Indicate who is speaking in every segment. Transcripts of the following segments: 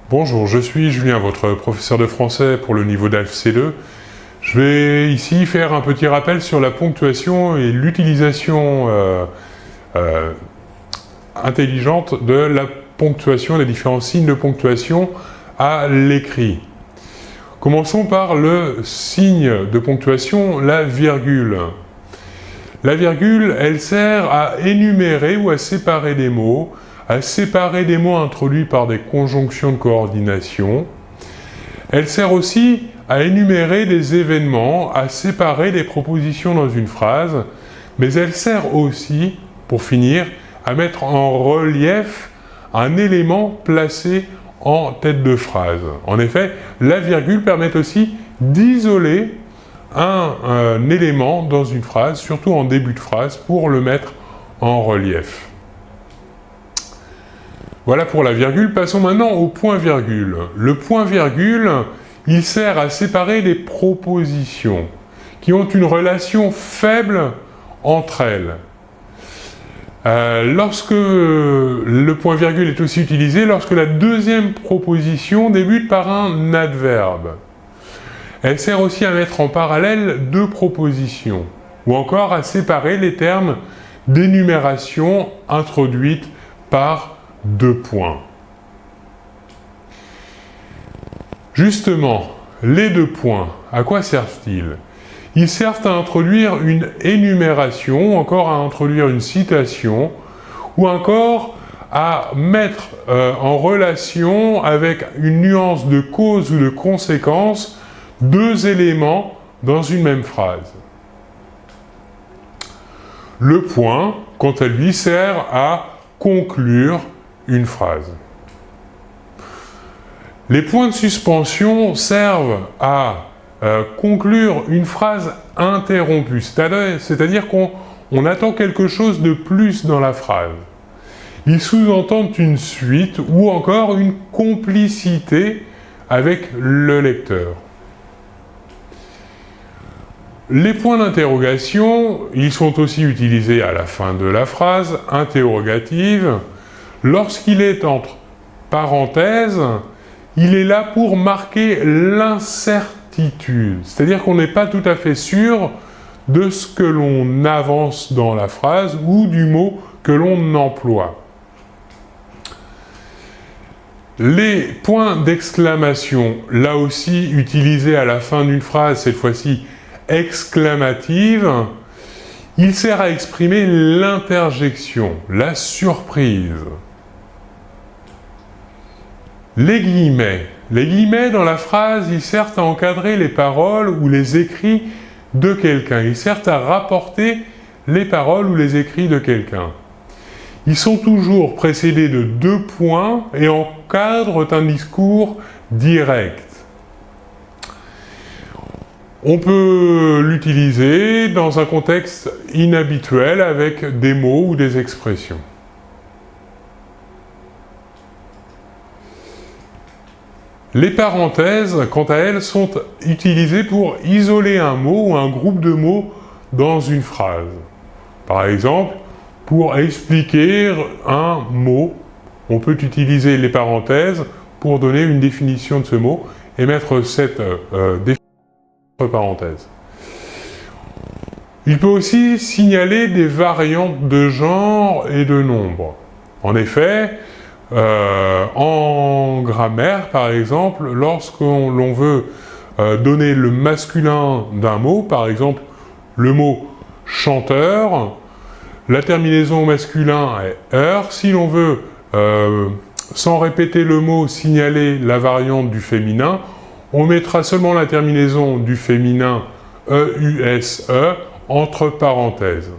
Speaker 1: Bonjour, je suis Julien, votre professeur de français pour le niveau d'ALPH C2. Je vais ici faire un petit rappel sur la ponctuation et l'utilisation intelligente de la ponctuation, des différents signes de ponctuation à l'écrit. Commençons par le signe de ponctuation, la virgule. La virgule, elle sert à énumérer ou à séparer des mots, introduits par des conjonctions de coordination. Elle sert aussi à énumérer des événements, à séparer des propositions dans une phrase, mais elle sert aussi, pour finir, à mettre en relief un élément placé en tête de phrase. En effet, la virgule permet aussi d'isoler un élément dans une phrase, surtout en début de phrase, pour le mettre en relief. Voilà pour la virgule. Passons maintenant au point-virgule. Le point-virgule, il sert à séparer des propositions qui ont une relation faible entre elles. Lorsque le point-virgule est aussi utilisé, lorsque la deuxième proposition débute par un adverbe. Elle sert aussi à mettre en parallèle deux propositions, ou encore à séparer les termes d'énumération introduites par deux points. Justement, les deux points, à quoi servent-ils? Ils servent à introduire une énumération, ou encore à introduire une citation, ou encore à mettre en relation avec une nuance de cause ou de conséquence deux éléments dans une même phrase. Le point, quant à lui, sert à conclure une phrase. Les points de suspension servent à conclure une phrase interrompue, c'est-à-dire qu'on attend quelque chose de plus dans la phrase. Ils sous-entendent une suite ou encore une complicité avec le lecteur. Les points d'interrogation, ils sont aussi utilisés à la fin de la phrase interrogative. Lorsqu'il est entre parenthèses, il est là pour marquer l'incertitude. C'est-à-dire qu'on n'est pas tout à fait sûr de ce que l'on avance dans la phrase ou du mot que l'on emploie. Les points d'exclamation, là aussi utilisés à la fin d'une phrase, cette fois-ci exclamative, il sert à exprimer l'interjection, la surprise. Les guillemets dans la phrase, ils servent à encadrer les paroles ou les écrits de quelqu'un. Ils servent à rapporter les paroles ou les écrits de quelqu'un. Ils sont toujours précédés de deux points et encadrent un discours direct. On peut l'utiliser dans un contexte inhabituel avec des mots ou des expressions. Les parenthèses, quant à elles, sont utilisées pour isoler un mot ou un groupe de mots dans une phrase. Par exemple, pour expliquer un mot, on peut utiliser les parenthèses pour donner une définition de ce mot et mettre cette définition entre parenthèses. Il peut aussi signaler des variantes de genre et de nombre. En effet, en grammaire, par exemple, lorsqu'on veut donner le masculin d'un mot, par exemple le mot chanteur, la terminaison au masculin est -er. Si l'on veut, sans répéter le mot, signaler la variante du féminin, on mettra seulement la terminaison du féminin EUSE entre parenthèses.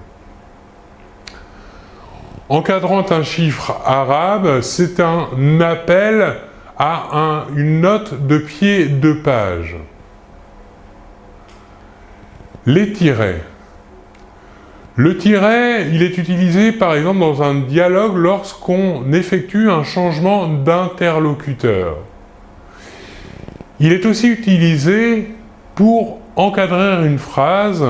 Speaker 1: Encadrant un chiffre arabe, c'est un appel à une note de pied de page. Les tirets. Le tiret, il est utilisé par exemple dans un dialogue lorsqu'on effectue un changement d'interlocuteur. Il est aussi utilisé pour encadrer une phrase.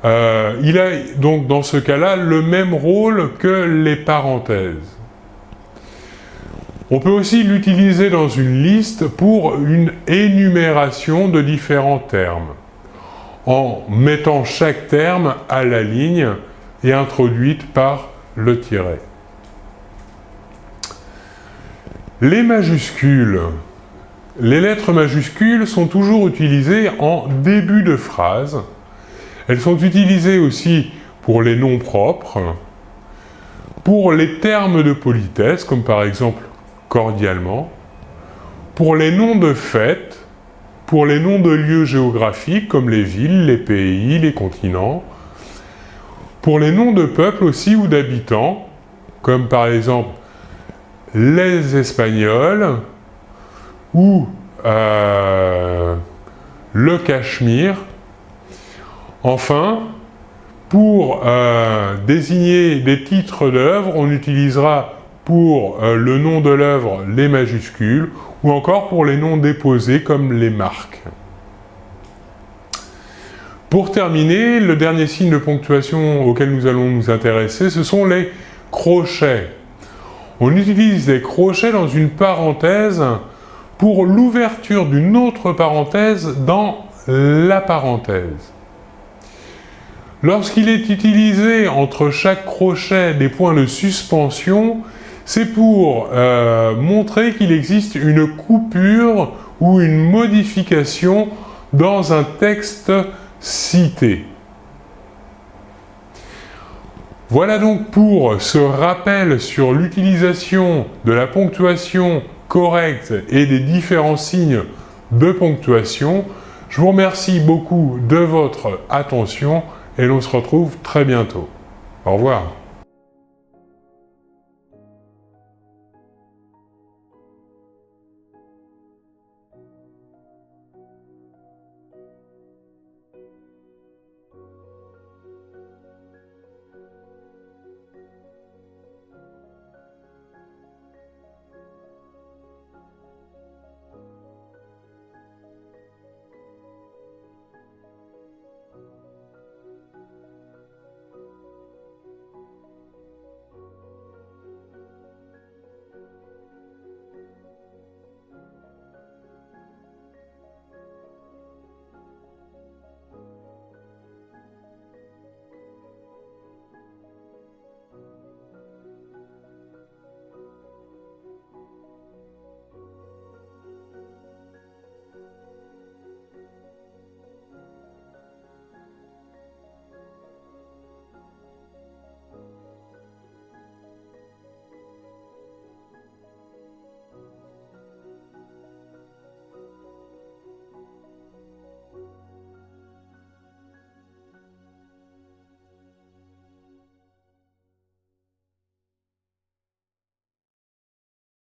Speaker 1: Il a donc dans ce cas-là le même rôle que les parenthèses. On peut aussi l'utiliser dans une liste pour une énumération de différents termes, en mettant chaque terme à la ligne et introduite par le tiret. Les majuscules. Les lettres majuscules sont toujours utilisées en début de phrase. Elles sont utilisées aussi pour les noms propres, pour les termes de politesse, comme par exemple cordialement, pour les noms de fêtes, pour les noms de lieux géographiques comme les villes, les pays, les continents, pour les noms de peuples aussi ou d'habitants, comme par exemple les Espagnols ou le Cachemire. Enfin, pour désigner des titres d'œuvres, on utilisera pour le nom de l'œuvre les majuscules, ou encore pour les noms déposés comme les marques. Pour terminer, le dernier signe de ponctuation auquel nous allons nous intéresser, ce sont les crochets. On utilise les crochets dans une parenthèse pour l'ouverture d'une autre parenthèse dans la parenthèse. Lorsqu'il est utilisé entre chaque crochet des points de suspension, c'est pour montrer qu'il existe une coupure ou une modification dans un texte cité. Voilà donc pour ce rappel sur l'utilisation de la ponctuation correcte et des différents signes de ponctuation. Je vous remercie beaucoup de votre attention et l'on se retrouve très bientôt. Au revoir.